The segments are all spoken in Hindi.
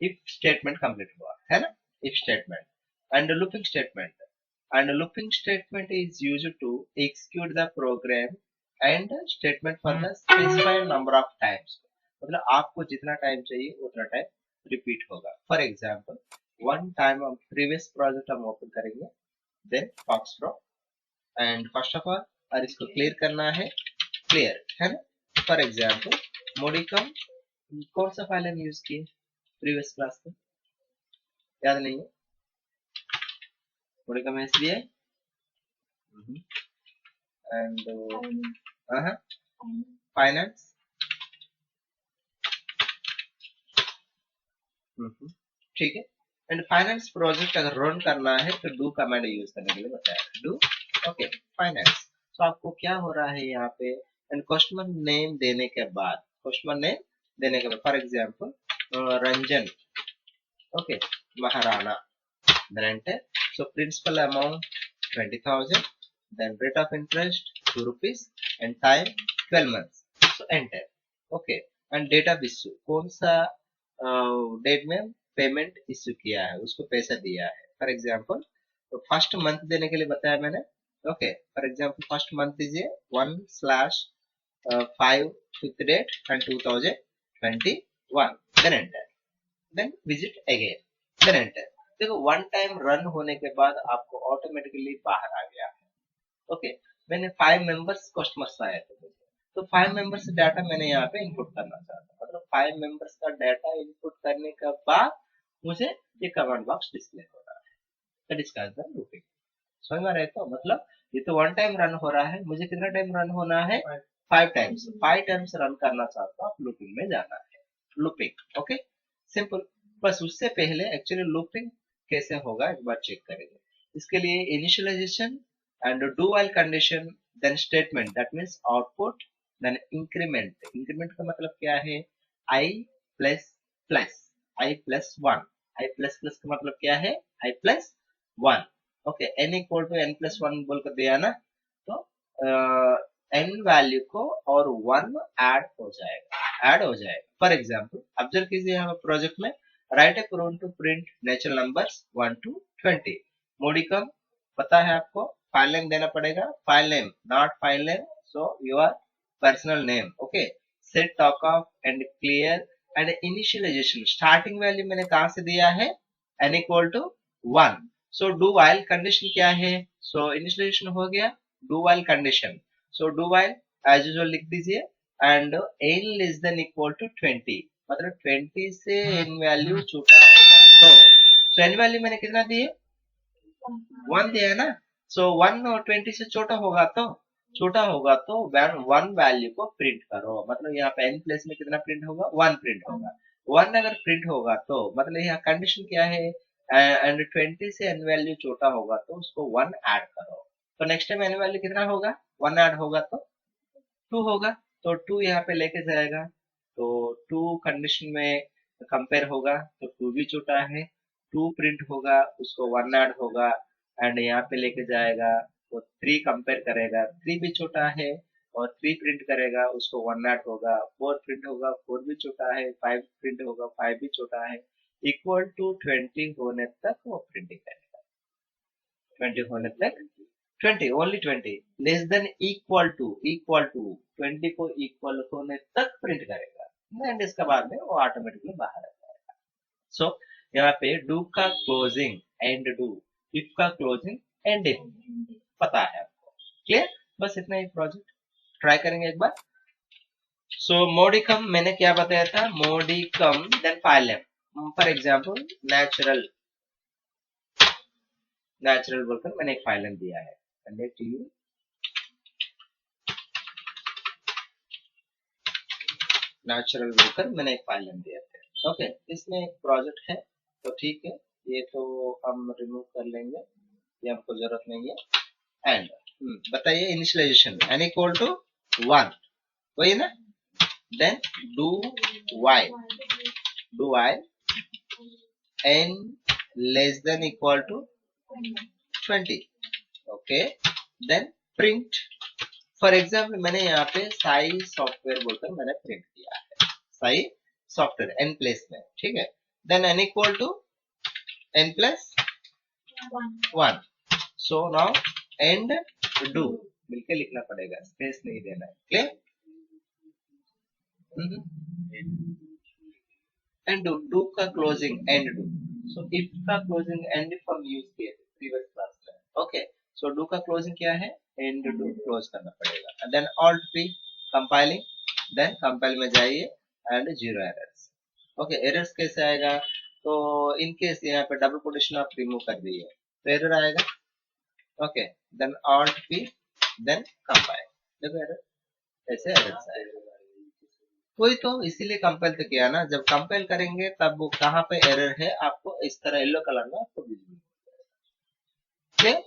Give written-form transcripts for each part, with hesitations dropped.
इफ स्टेटमेंट कंप्लीट हुआ है ना, if statement and looping statement, and looping statement is used to execute the program and statement for the specified number of times, मतलब आपको जितना टाइम चाहिए उतना टाइम रिपीट होगा. फॉर एग्जाम्पल वन टाइम हम प्रीवियस प्रोजेक्ट हम ओपन करेंगे, then FoxPro, and first of all और इसको क्लियर करना है, क्लियर है ना. फॉर एग्जाम्पल मोडिकम कौन सा फाइल हम यूज किए प्रीवियस क्लास में, याद नहीं है? मोडिकम एसबीआई and फाइनेंस, ठीक है. एंड फाइनेंस प्रोजेक्ट अगर रन करना है तो डू कमांड यूज करने के लिए बताया, डू ओके फाइनेंस. तो आपको क्या हो रहा है यहाँ पे, एंड कस्टमर नेम देने के बाद, कस्टमर नेम देने के बाद for example Ranjan okay Maharana, then enter. So principal amount 20,000, then rate of interest 2 rupees and time 12 months. So enter. Okay. And date of issue कौन सा डेट में पेमेंट इश्यू किया है, उसको पैसा दिया है. फॉर एग्जाम्पल तो फर्स्ट मंथ देने के लिए बताया मैंने. Okay for example first month दीजिए 1/5 fifth date and 2021. Then enter, then visit again, then enter. देखो वन टाइम रन होने के बाद आपको ऑटोमेटिकली बाहर आ गया है. ओके मैंने 5 मेंबर्स कस्टमर्स आए थे मुझे, तो 5 मेंबर्स डाटा मैंने यहाँ पे इनपुट करना चाहता, मतलब 5 मेंबर्स का डाटा इनपुट करने के बाद मुझे ये कमांड बॉक्स डिस्प्ले हो रहा है. That is called the looping. समझ में रहे तो मतलब ये तो वन टाइम रन हो रहा है, मुझे कितना टाइम रन होना है 5 टाइम्स, 5 टाइम्स रन करना चाहता हूँ, आप लूपिंग में जाना है. Looping okay simple. बस उससे पहले एक्चुअली लूपिंग कैसे होगा एक बार चेक करेंगे. इसके लिए initialisation and do while condition, then statement, that means output, then increment. increment का मतलब क्या है, i plus plus, i plus 1, i plus plus का मतलब क्या है, i plus 1. Okay n equal to n plus 1 बोल कर दिया ना, तो n वैल्यू को और 1 ऐड हो जाएगा. फॉर एग्जाम्पल ऑब्जर्व कीजिए यहाँ प्रोजेक्ट में, write a program to print natural numbers 1 to 20. Modi comm पता है आपको, फाइल नेम देना पड़ेगा, file name not file name, so your personal name. Okay set talk off and clear and initialization. Starting value मैंने कहां से दिया है, n equal to 1. So do while condition क्या है, सो इनिशियलाइजेशन हो गया, do while condition. So do while as usual लिख दीजिए, and n less than equal to 20, मतलब 20 से n वैल्यू छोटा होगा. तो n वैल्यू मैंने कितना दिए, 1 दिया है ना. सो 1 और 20 से छोटा होगा तो वन वैल्यू को प्रिंट करो, मतलब यहाँ पे n प्लेस में कितना प्रिंट होगा, 1 प्रिंट होगा. 1 अगर प्रिंट होगा तो मतलब यहाँ कंडीशन क्या है, एंड 20 से n वैल्यू छोटा होगा तो उसको 1 ऐड करो. तो नेक्स्ट टाइम n वैल्यू कितना होगा, 1 ऐड होगा तो 2 होगा, तो 2 यहाँ पे लेके जाएगा, तो 2 कंडीशन में कंपेयर होगा तो 2 भी छोटा है, 2 प्रिंट होगा उसको 1 ऐड होगा, एंड यहाँ पे लेके जाएगा तो 3 कंपेयर करेगा, 3 भी छोटा है, और 3 प्रिंट करेगा उसको 1 ऐड होगा, 4 प्रिंट होगा, 4 भी छोटा है, 5 प्रिंट होगा, 5 भी छोटा है, इक्वल टू 20 होने तक वो प्रिंटिंग करेगा. 20 होने तक 20 only 20 less than equal to 20 को इक्वल होने तक प्रिंट करेगा, एंड इसके बाद में वो ऑटोमेटिकली बाहर आ जाएगा. सो यहाँ पे डू का क्लोजिंग एंड डू, इफ का क्लोजिंग एंड इफ पता है आपको, क्लियर. बस इतना ही प्रोजेक्ट ट्राई करेंगे एक बार. सो मोडिकम मैंने क्या बताया था, modi comm then file name, for example natural बोलकर मैंने एक फाइल नेम दिया है, लेट यू नेचुरल बोलकर मैंने एक फाइल नेम दिया था. ओके इसमें एक प्रोजेक्ट है तो ठीक है, ये तो हम रिमूव कर लेंगे, ये हमको जरूरत नहीं है. एंड बताइए इनिशियलाइजेशन n इक्वल टू 1 वही ना, then do while n less than equal to 20. Okay then print. For example मैंने यहाँ पे साई सॉफ्टवेयर बोलकर मैंने प्रिंट किया है, साई सॉफ्टवेयर n प्लेस में, ठीक है. then n equal to n plus 1. So now end do मिलके लिखना पड़ेगा, स्पेस नहीं देना है. क्लियर? एंड डू का closing end do. So if का क्लोजिंग एंड if हम यूज किए प्रीवियस क्लास में. ओके, सो डू का क्लोजिंग क्या है? एंड डू क्लोज करना पड़ेगा. Then alt P compiling, then compile में जाइए and zero errors. Okay, errors कैसे आएगा? तो इन केस यहाँ पे डबल कोटेशन आप रिमूव कर दिए तो एरर आएगा. Okay, then alt P then compile. देखो एरर ऐसे एरर्स आएगा. कोई तो इसीलिए कंपेल तो किया ना. जब कंपेल करेंगे तब वो कहाँ पे एरर है आपको इस तरह येलो कलर में आपको विजिबल,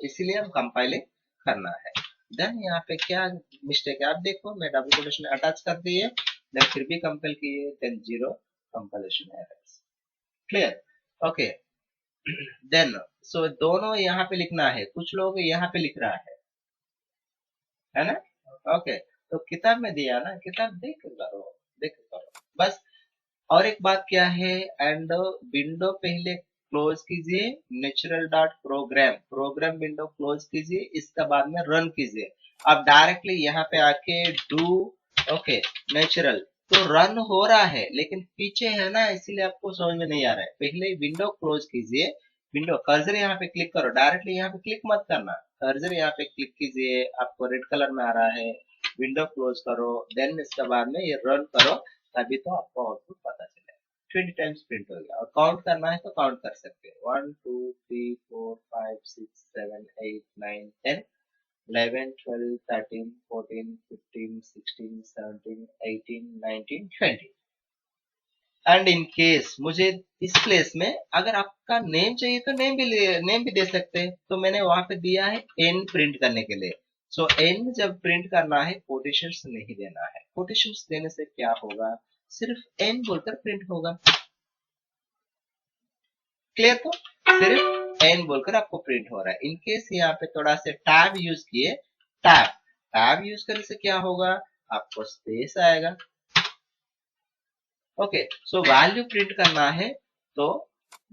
इसीलिए हम कंपाइलिंग करना है. देन यहाँ पे क्या मिस्टेक है आप देखो, मैं डबल कोटेशन अटैच कर दिए, देन फिर भी कंपेल किए, then zero compilation errors. Clear? Okay, then so दोनों यहाँ पे लिखना है. कुछ लोग यहाँ पे लिख रहा है ना? ओके, तो किताब में दिया ना, किताब देख करो, देख करो बस. और एक बात क्या है, एंड विंडो पहले क्लोज कीजिए, natural dot program, program window close कीजिए, इसका बाद में रन कीजिए. अब डायरेक्टली यहाँ पे आके डू ओके नेचुरल तो रन हो रहा है लेकिन पीछे है ना, इसीलिए आपको समझ में नहीं आ रहा है. पहले विंडो क्लोज कीजिए, विंडो कर्सर यहाँ पे क्लिक करो, डायरेक्टली यहाँ पे क्लिक मत करना, कर्सर यहाँ पे क्लिक कीजिए, आपको रेड कलर में आ रहा है, विंडो क्लोज करो, देन इसके बाद में ये रन करो, तभी तो आपको आउटपुट पता चलेगा. 20 टाइम्स प्रिंट हो गया. और काउंट करना है तो काउंट कर सकते हैं, 1 2 3 4 5 6 7 8 9 10 11 12 13 14 15 16 17 18 19 20. एंड इन केस मुझे इस प्लेस में अगर आपका नेम चाहिए तो नेम भी दे सकते हैं. तो मैंने वहां पे दिया है एन प्रिंट करने के लिए. सो एन जब प्रिंट करना है कोटेशंस नहीं देना है. कोटेशंस देने से क्या होगा, सिर्फ एन बोलकर प्रिंट होगा. क्लियर? तो सिर्फ एन बोलकर आपको प्रिंट हो रहा है. इन केस यहाँ पे थोड़ा से टैब यूज किए, टैब यूज करने से क्या होगा, आपको स्पेस आएगा. ओके, सो वैल्यू प्रिंट करना है तो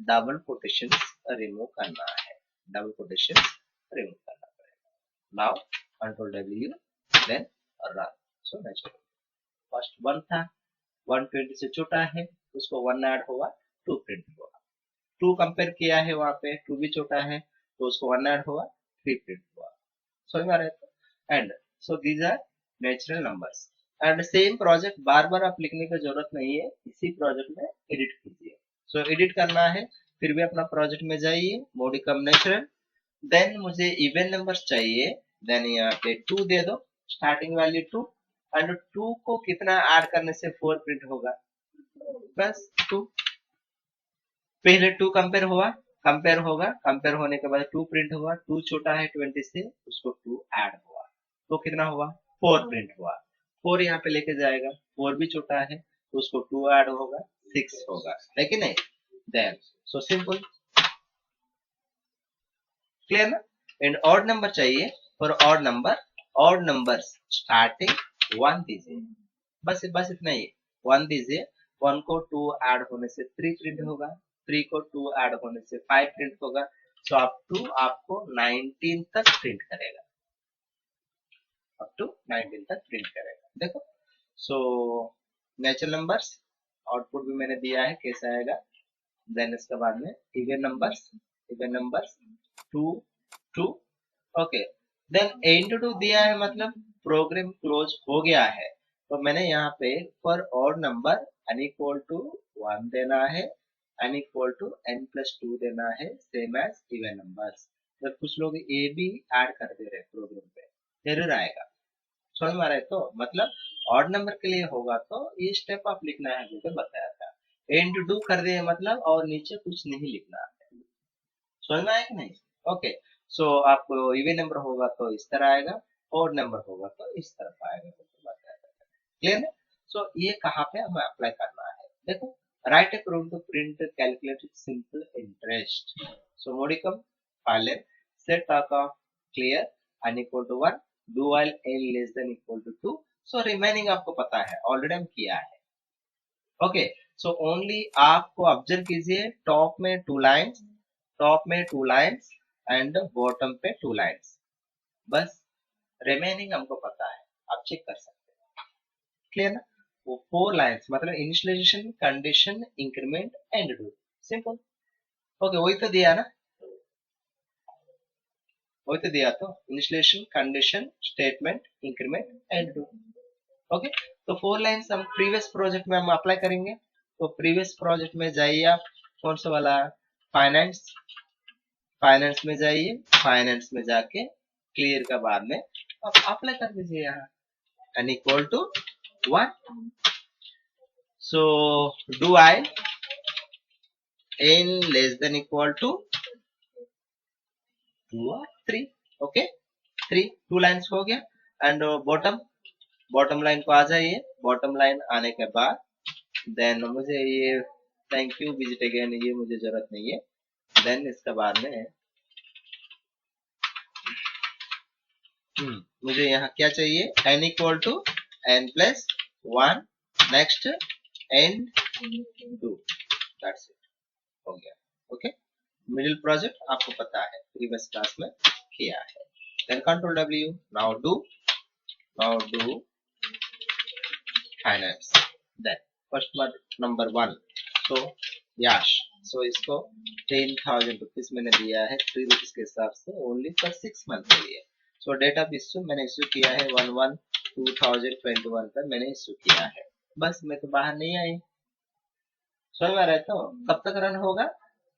डबल कोटेशन रिमूव करना है, डबल कोटेशन रिमूव करना पड़ेगा. Now control W then run. So natural first 1 था, 120 से छोटा है, उसको 1 ऐड होगा, 2 प्रिंट होगा. 2 कंपेयर किया है वहां पे, 2 भी छोटा है तो उसको 1 ऐड होगा, 3 प्रिंट होगा. समझ में आ रहा है? तो and so these are natural numbers. And same project बार बार आप लिखने की जरूरत नहीं है, इसी प्रोजेक्ट में एडिट कीजिए. सो एडिट करना है फिर भी अपना प्रोजेक्ट में जाइए, मॉडिकम नेचुरल, देन मुझे इवन नंबर्स चाहिए, देन यहाँ पे 2 दे दो, स्टार्टिंग वैल्यू 2, एंड 2 को कितना ऐड करने से 4 प्रिंट होगा, बस 2. पहले 2 कंपेयर हुआ, कंपेयर होगा, कंपेयर होने के बाद 2 प्रिंट हुआ, 2 छोटा है 20 से, उसको 2 ऐड हुआ तो कितना हुआ, 4 प्रिंट हुआ. 4 यहाँ पे लेके जाएगा, 4 भी छोटा है तो उसको 2 ऐड होगा, 6 होगा, है कि नहीं? Then so simple. क्लियर ना? एंड ऑड नंबर चाहिए, फॉर ऑड नंबर स्टार्टिंग 1 दीजिए, बस इतना ही. 1 दीजिए, 1 को 2 ऐड होने से 3 प्रिंट होगा, 3 को 2 ऐड होने से 5 प्रिंट होगा. सो अप टू आपको 19 तक प्रिंट करेगा, अप टू 19 तक प्रिंट करेगा. देखो, सो नेचुरल नंबर्स आउटपुट भी मैंने दिया है कैसा आएगा. देन इसके बाद में even numbers 2 2. Okay, then and two दिया है मतलब प्रोग्राम क्लोज हो गया है, तो मैंने यहाँ पे for odd number n equal to 1 देना है, n equal to n plus 2 देना है, सेम एज इवन नंबर्स. जब कुछ लोग ए भी ऐड कर दे रहे प्रोग्राम पे, एरर आएगा. समझ में आ रहा है? तो मतलब ऑड नंबर के लिए होगा तो ये स्टेप आप लिखना है, जो बताया था. एंड डू कर दिए मतलब और नीचे कुछ नहीं लिखना है. समझ में आया कि नहीं? ओके, सो आपको इवन नंबर होगा तो इस तरह आएगा, ऑड नंबर होगा तो इस तरफ आएगा, क्लियर है? सो ये कहाँ पे हमें अप्लाई करना है, देखो, write a program to print calculate simple interest. So modicum file set talk off clear n equal to 1, do while n less than equal to 2. So remaining आपको पता है, ऑलरेडी हम किया है. ओके, सो ओनली आपको ऑब्जर्व कीजिए, टॉप में 2 लाइन्स, टॉप में 2 लाइन्स एंड बॉटम पे 2 लाइन्स, बस रिमेनिंग हमको पता है, आप चेक कर सकते हैं। क्लियर ना? वो 4 लाइन्स मतलब initialization, condition, increment and do, simple. Okay, वही तो दिया ना, वही तो दिया, तो initialization, condition, statement, increment and do. Okay, तो 4 लाइन्स हम प्रीवियस प्रोजेक्ट में हम अप्लाई करेंगे। तो प्रीवियस प्रोजेक्ट में जाइए आप, कौन सा वाला, फाइनेंस, फाइनेंस में जाइए, फाइनेंस में जाके क्लियर का बाद में आप अप्लाई कर दीजिए यहाँ, n equal to 1। So do I n less than equal to 2 or 3। Okay, 2 lines हो गया। एंड बॉटम, बॉटम लाइन को आ जाइए, बॉटम लाइन आने के बाद देन मुझे ये थैंक यू विजिट अगेन, ये मुझे जरूरत नहीं है। देन इसके बाद में मुझे यहाँ क्या चाहिए, n equal to n plus 1, next n 2, that's it, हो गया। ओके, मिडिल प्रोजेक्ट आपको पता है, प्रीवियस क्लास में किया है। Then control W, now do finance. Then first number 1, तो यश, सो इसको 10,000 रुपीज मैंने दिया है 3 रुपीज के हिसाब से, ओनली फॉर 6 मंथ के लिए। सो डेट ऑफ इश्यू मैंने इश्यू किया है 1/1/2021 पर मैंने इश्यू किया है। बस मैं तो बाहर नहीं आई, स्वयं में रहता हूँ। कब तक रन होगा,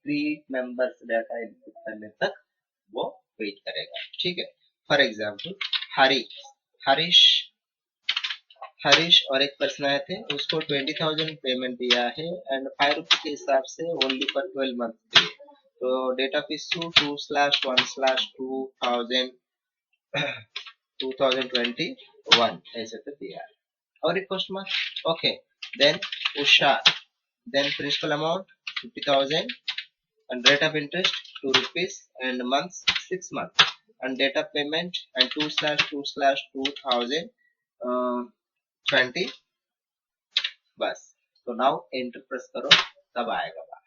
3 मेंबर्स डाटा इनपुट करने तक वो वेट करेगा। ठीक है, फॉर एग्जाम्पल हरीश हरीश और एक पर्सन आए थे, उसको 20,000 पेमेंट दिया है एंड 5 रुपीज के हिसाब से ओनली फॉर 12 मंथ के लिए। तो डेट ऑफ इश्यू 2/1/2021 ऐसे तो दिया है। और एक question mark, okay. Then Usha, then principal amount 50,000 and rate of interest 2 rupees and months 6 months and date of payment and 2/2/2020, बस। तो नाउ एंटर प्रेस करो, तब आएगा बाहर।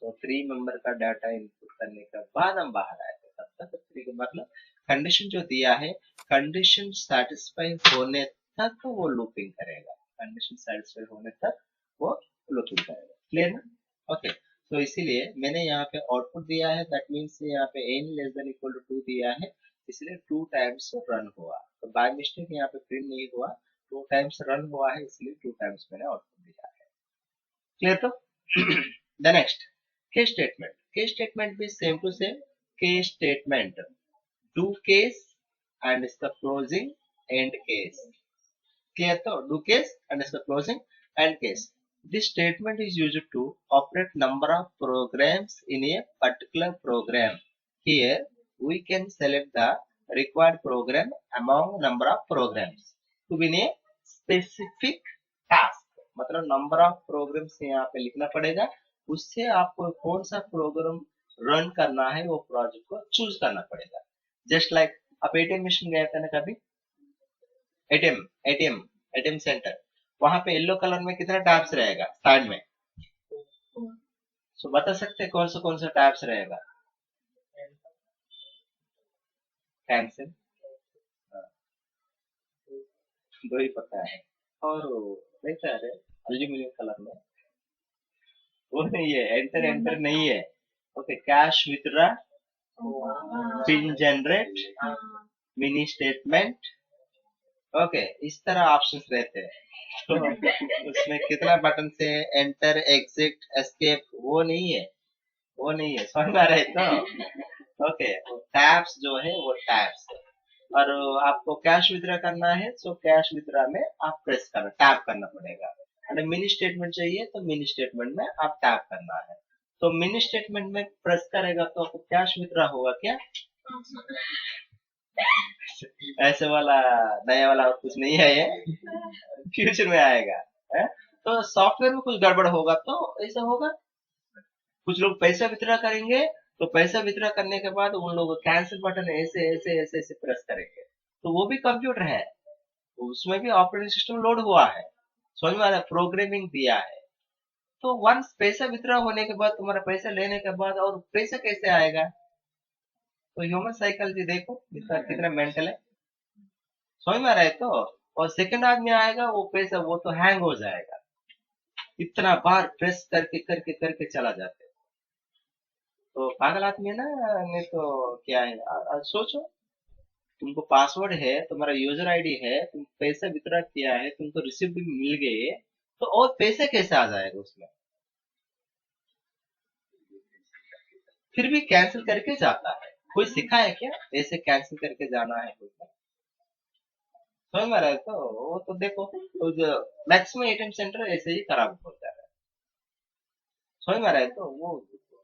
तो 3 मेंबर का डाटा इनपुट करने के बाद हम बाहर आए थे, तब तक 3 का मतलब कंडीशन जो दिया है, कंडीशन सेटिस्फाई होने तक वो लूपिंग करेगा, कंडीशन सेटिस्फाई होने तक वो लूपिंग करेगा। क्लियर ना? ओके, तो इसीलिए मैंने यहाँ पे आउटपुट दिया है, दैट मीन्स यहाँ पे n less than equal to 2 दिया है, इसलिए 2 टाइम्स रन हुआ। तो बाय मिस्टेक यहाँ पे प्रिंट नहीं हुआ, 2 टाइम्स रन हुआ है, इसलिए 2 टाइम्स मैंने आउटपुट दिया है। क्लियर? तो the next case statement, case statement भी same to same, case statement do case end इसका क्लोजिंग एंड केस। क्लियर? तो डू केस एंड इसका closing end case. This statement is used to operate number of programs in a particular program. Here we can select the required program among number of programs to be a specific task. मतलब नंबर ऑफ प्रोग्राम्स यहाँ पे लिखना पड़ेगा, उससे आपको कौन सा प्रोग्राम रन करना है वो प्रोजेक्ट को चूज करना पड़ेगा। जस्ट लाइक आप एटीएम मशीन गए थे ना कभी, एटीएम एटीएम एटीएम सेंटर, वहां पे येलो कलर में कितना टैब्स रहेगा साइड में, सो बता सकते हैं कौन सा टैब्स रहेगा? कैंसिल, दो ही पता है। और देखा है एल्यूमिनियम कलर में, वो नहीं है, एंटर एंटर नहीं है। Okay, cash withdraw, pin generate, mini statement. Okay, इस तरह ऑप्शंस रहते हैं। तो उसमें कितना बटन से एंटर, एग्जिट, एस्केप, वो नहीं है, वो नहीं है, समझ में आ रहा है? तो ओके, टैब्स जो है वो टैब्स है। और आपको कैश विथड्रॉ करना है तो कैश विथड्रॉ में आप प्रेस करना, टैप करना पड़ेगा। अगर मिनी स्टेटमेंट चाहिए तो मिनी स्टेटमेंट में आप टैप करना है। तो मिनी स्टेटमेंट में प्रेस करेगा तो आपको कैश विथड्रॉ होगा क्या? ऐसे वाला नया वाला और कुछ नहीं है, ये फ्यूचर में आएगा है? तो सॉफ्टवेयर में कुछ गड़बड़ होगा तो ऐसा होगा। कुछ लोग पैसा विथड्रॉ करेंगे, तो पैसा विथड्रॉ करने के बाद उन लोग कैंसिल बटन ऐसे ऐसे ऐसे ऐसे प्रेस करेंगे, तो वो भी कंप्यूटर है, उसमें भी ऑपरेटिंग सिस्टम लोड हुआ है। समझ में आ रहा है? प्रोग्रामिंग दिया है तो वंस पैसा विथड्रॉ होने के बाद, तुम्हारा पैसा लेने के बाद और पैसा कैसे आएगा? तो ह्यूमन साइकोलॉजी देखो कितना मेंटल है, समझ में आ रहा है? तो और सेकंड आदमी आएगा, वो पैसा वो तो हैंग हो जाएगा, इतना बार प्रेस करके करके करके चला जाते हैं। तो पागल आदमी है ना, नहीं तो क्या है? सोचो, तुमको पासवर्ड है, तुम्हारा यूजर आईडी है, तुम पैसा विथड्रॉ किया है, तुमको रिसिप्ट भी मिल गए, तो और पैसे कैसे आ जाएगा उसमें? फिर भी कैंसिल करके जाता है। कोई सिखा है क्या ऐसे कैंसिल करके जाना है? कोई समझ में आ रहा है? तो वो तो देखो, तो जो मैक्सिमम एटीएम सेंटर ऐसे ही खराब हो जा रहा है, समझ में आ रहा है? तो वो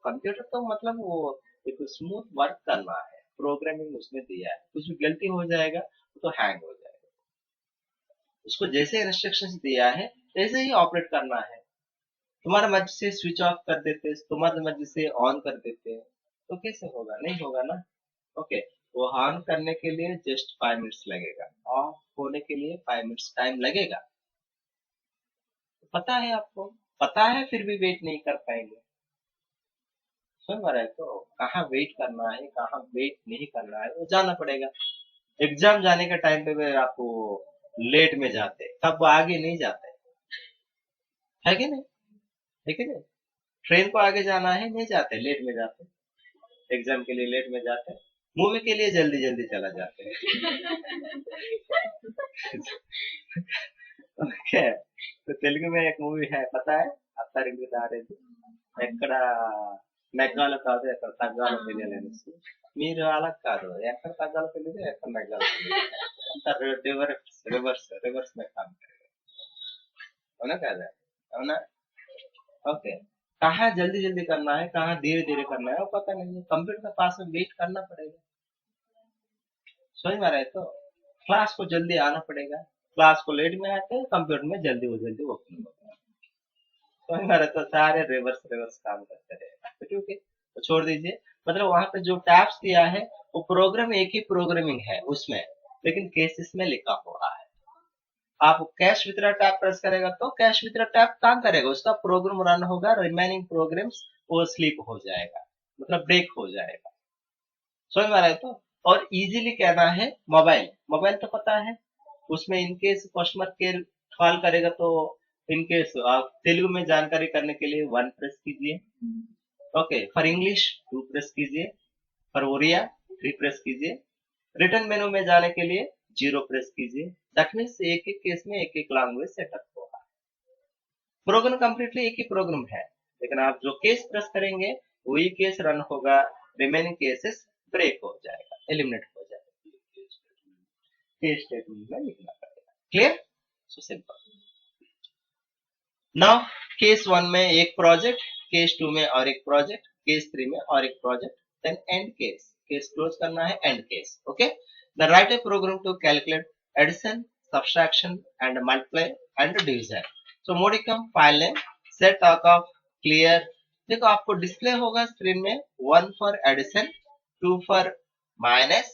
कंप्यूटर तो मतलब वो एक स्मूथ वर्क करना है, प्रोग्रामिंग उसमें दिया है, कुछ भी गलती हो जाएगा तो हैंग हो जाएगा। उसको जैसे इंस्ट्रक्शंस दिया है वैसे ही ऑपरेट करना है। तुम्हारा मर्जी से स्विच ऑफ कर देते, तुम्हारी मर्जी से ऑन कर देते, तो कैसे होगा? नहीं होगा ना। ओके, वो ऑन करने के लिए जस्ट 5 मिनट्स लगेगा, ऑफ होने के लिए 5 मिनट्स टाइम लगेगा। पता है आपको, पता है फिर भी वेट नहीं कर पाएंगे। सुन रहा है? तो कहाँ वेट करना है, कहाँ वेट नहीं करना है, वो जाना पड़ेगा। एग्जाम जाने के टाइम पे भी आपको लेट में जाते, तब वो आगे नहीं जाते, है कि नहीं? है कि नहीं? ट्रेन को आगे जाना है, नहीं जाते, लेट में जाते, एग्जाम के लिए लेट में जाते, मूवी के लिए जल्दी जल्दी चला जाते हैं। ओके, तो तेलुगु में एक मूवी है, पता है? అత్తారింటికి దారేది, ఎక్కడ నెగ్గాలో కాదు ఎక్కడ తగ్గాలో తెలియలేనేసి. మీరు అలా కాదు, ఎక్కడ తగ్గాలో తెలియదు, ఎక్కడ నెగ్గాలో తెలియదు, అంతా రివర్స్ రివర్స్ రివర్స్ में काम करेगा, అవునా కదా? అవునా? ओके, कहाँ जल्दी जल्दी करना है, कहाँ धीरे धीरे करना है, वो पता नहीं है। कंप्यूटर के पास में वेट करना पड़ेगा, समझ में आ रहा है? तो क्लास को जल्दी आना पड़ेगा, क्लास को लेट में आते हैं, कंप्यूटर में जल्दी वो ओपन होता है। समझ में आ रहा है? तो सारे रिवर्स रिवर्स काम करते रहेगा, तो ठीक है, तो छोड़ दीजिए। मतलब वहां पे जो टैब्स दिया है वो प्रोग्राम एक ही प्रोग्रामिंग है उसमें, लेकिन केसेस में लिखा हुआ है। आप कैश विथड्रॉ टैब प्रेस करेगा तो कैश विथड्रॉ टैब काम करेगा, उसका प्रोग्राम रन होगा, रिमेनिंग प्रोग्राम्स वो स्लीप हो जाएगा, मतलब ब्रेक हो जाएगा। समझ में आ रहा है? तो और इजीली कहना है, मोबाइल मोबाइल तो पता है, उसमें इनकेस कस्टमर केयर कॉल करेगा तो इनकेस आप तेलुगु में जानकारी करने के लिए 1 प्रेस कीजिए, ओके, फॉर इंग्लिश 2 प्रेस कीजिए, फॉर ओरिया 3 प्रेस कीजिए, रिटर्न मेनू में जाने के लिए 0 प्रेस कीजिए। दैट मीन्स एक एक केस में एक एक लैंग्वेज सेटअप होगा, प्रोग्राम कंप्लीटली एक ही प्रोग्राम है, लेकिन आप जो केस प्रेस करेंगे वही केस रन होगा, रिमेनिंग केसेस ब्रेक हो जाएगा, एलिमिनेट हो जाएगा, केस स्टेटमेंट में लिखना पड़ेगा। Clear? So simple. Now case 1 में एक प्रोजेक्ट, केस 2 में और एक प्रोजेक्ट, केस 3 में और एक project, then end case, case close करना है, end case. Okay, the write a program to calculate addition, subtraction and multiply and division. So modi comm file name, set off clear. देखो आपको डिस्प्ले होगा स्क्रीन में, 1 for addition, 2 for minus,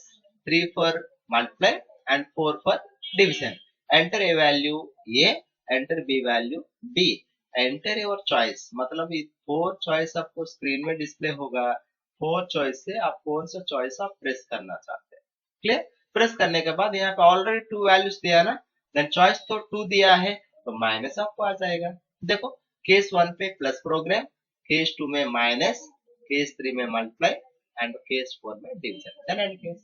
3 for multiply and 4 for division. Enter A value A, enter B value B, enter your choice, मतलब ये 4 चॉइस आपको स्क्रीन में डिस्प्ले होगा, 4 चॉइस से आप कौन सा चॉइस आप प्रेस करना चाहते हैं। क्लियर? प्रेस करने के बाद यहाँ पे ऑलरेडी 2 वैल्यूज दिया ना, देन चॉइस तो 2 दिया है तो माइनस आपको आ जाएगा। देखो केस 1 पे प्लस प्रोग्राम, केस 2 में माइनस, केस 3 में मल्टीप्लाई एंड केस 4 में division, then end case.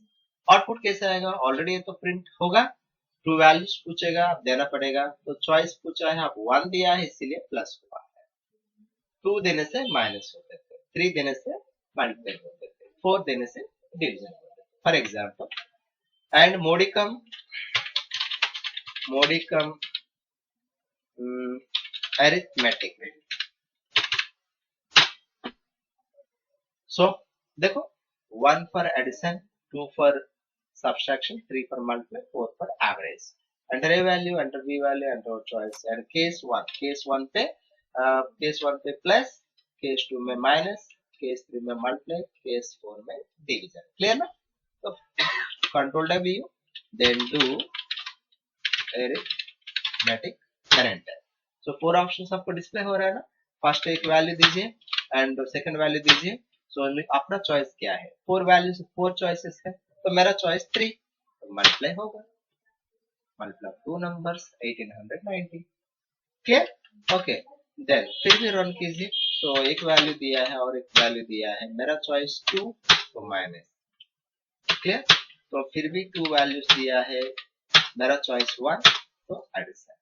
Output कैसे आएगा? ऑलरेडी ये तो प्रिंट होगा, 2 वैल्यूज पूछेगा, आप देना पड़ेगा, तो चॉइस पूछा है, आप 1 दिया है इसीलिए प्लस हुआ है, 2 देने से माइनस होते थे, 3 देने से मल्टीप्लाई होते थे, 4 देने से डिवीजन होते थे, for example. And modicum arithmetic. So देखो, 1 for addition, 2 for subtraction, 3 for multiply, 4 for average. Enter a value, enter b value, enter choice, and case 1 पे प्लस, केस 2 में माइनस, केस 3 में मल्टीप्लाई, केस 4 में डिवीजन। क्लियर ना? तो control W, then do arithmetic and enter। सो 4 ऑप्शन आपको डिस्प्ले हो रहा है ना। फर्स्ट एक वैल्यू दीजिए एंड सेकंड वैल्यू दीजिए। सो अपना चॉइस क्या है, 4 वैल्यू 4 चॉइसेस है, तो मेरा चॉइस 3, तो मल्टीप्लाई होगा, multiply 2 numbers 1890। Clear? Okay, then फिर भी रन कीजिए। तो एक वैल्यू दिया है और एक वैल्यू दिया है, मेरा चॉइस 2, तो माइनस। क्लियर? तो फिर भी 2 वैल्यूज दिया है, मेरा चॉइस 1, तो एडिशन।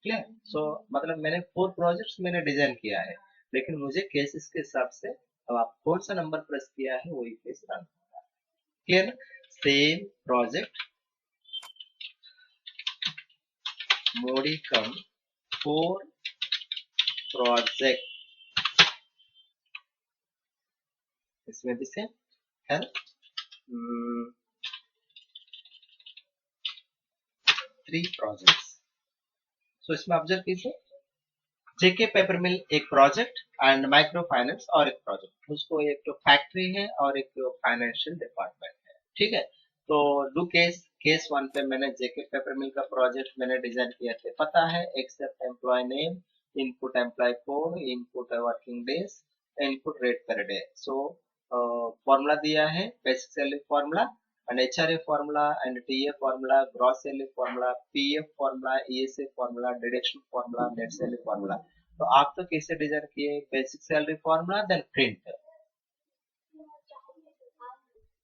क्लियर? सो मतलब मैंने 4 प्रोजेक्ट्स मैंने डिजाइन किया है, लेकिन मुझे केसेस के हिसाब से अब आप कौन सा नंबर प्रेस किया है वही केस रन होगा। Clear? Same project modicum 4 project, इसमें भी सेम है ना। 3 प्रोजेक्ट्स। सो इसमें ऑब्जर्व कीजिए, जेके पेपर मिल एक प्रोजेक्ट एंड माइक्रो फाइनेंस और एक प्रोजेक्ट, उसको एक तो फैक्ट्री है और एक तो फाइनेंशियल डिपार्टमेंट है। ठीक है, तो डू केस 1 पे मैंने जेके पेपर मिल का प्रोजेक्ट मैंने डिजाइन किया थे, पता है, accept employ name, input employ code, input working days, input rate per day. So formula दिया है, basic salary formula and HRA formula and TA formula, gross salary formula, PF formula, ESA formula, deduction formula, net salary formula। तो आप तो कैसे डिजाइन किए, basic salary formula then print.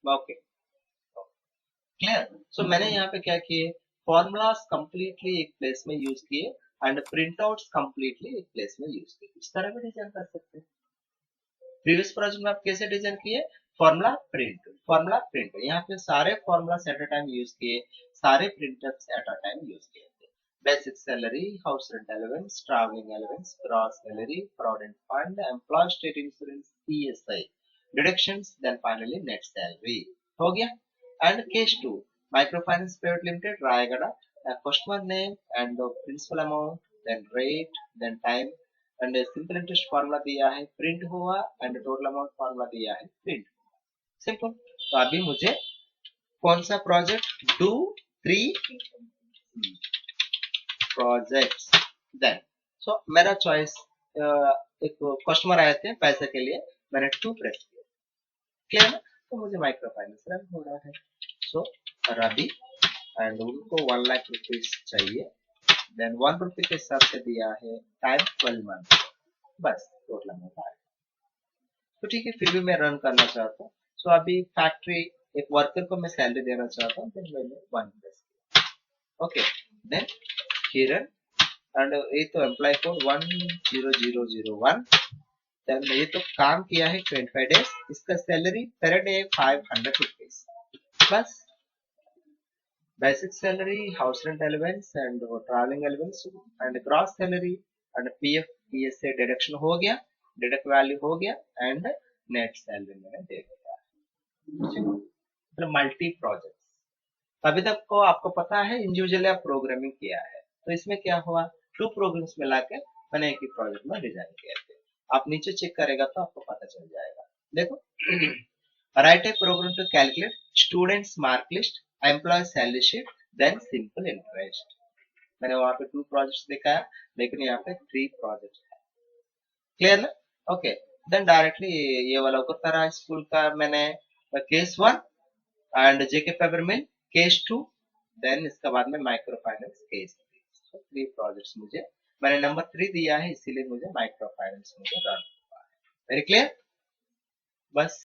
Okay, clear? So मैंने यहाँ पे क्या किए, फॉर्मूलाज कंप्लीटली एक प्लेस में यूज किए एंड प्रिंट आउट्स कंप्लीटली एक प्लेस में यूज किए। इस तरह भी डिजाइन कर सकते हैं। प्रीवियस प्रोजेक्ट में आप कैसे डिजाइन किए, फॉर्मूला प्रिंट, यहाँ पे सारे formulas at a time use किए, सारे printers at a time use किए थे। Basic salary, house rent allowance, travelling allowance, gross salary, provident fund, employ state insurance, ESI, deductions, then finally net salary. हो गया। End case 2, micro finance private limited Raigarh, customer name and principal amount, then rate, then time and simple interest formula दिया है, प्रिंट हुआ एंड टोटल अमाउंट फार्मूला दिया है, प्रिंट। सिंपल। तो अभी मुझे कौन सा project, do 3 projects, then so मेरा चॉइस, एक कस्टमर आए थे पैसे के लिए, मैंने 2 प्रेस किया। क्लियर ना? तो मुझे माइक्रो फाइनेंस रन हो रहा है। सो रवि एंड उनको 1 लाख रुपीज चाहिए, देन 1 रुपये के हिसाब से दिया है, टाइम 12 मंथ, बस टोटल अमाउंट आ गया। तो ठीक है, फिर भी मैं रन करना चाहता हूँ। सो अभी फैक्ट्री एक वर्कर को मैं सैलरी देना चाहता हूँ, देन मैंने 1 प्रेस किया। ओके, देन किरण एंड ये तो एम्प्लॉय कोड 10001, देन ये तो काम किया है 25 डेज, इसका सैलरी पर डे 500 रुपीज, बस। Basic salary, house rent allowance and travelling allowance and gross salary and PF PSA deduction हो गया, डिडक्ट वैल्यू हो गया एंड नेट सैलरी मैंने दे दिया। मल्टी प्रोजेक्ट, अभी तक को आपको पता है इंडिविजुअली आप प्रोग्रामिंग किया है, तो इसमें क्या हुआ, 2 प्रोग्राम्स मिला के मैंने एक ही प्रोजेक्ट में डिजाइन किए थे। आप नीचे चेक करेगा तो आपको पता चल जाएगा। देखो, write a program to calculate students mark list, employ salary sheet, then simple interest. मैंने वहां पे 2 प्रोजेक्ट्स दिखाया, लेकिन यहाँ पे 3 प्रोजेक्ट है। क्लियर ना? ओके, देन डायरेक्टली ये वाला उकरतारा स्कूल का मैंने case 1 and JK paper mill case 2, then इसके बाद में माइक्रो फाइनेंस केस 3। 3 प्रोजेक्ट्स मुझे, मैंने नंबर 3 दिया है इसीलिए मुझे माइक्रो फाइनेंस मुझे रन हुआ है। Very clear? बस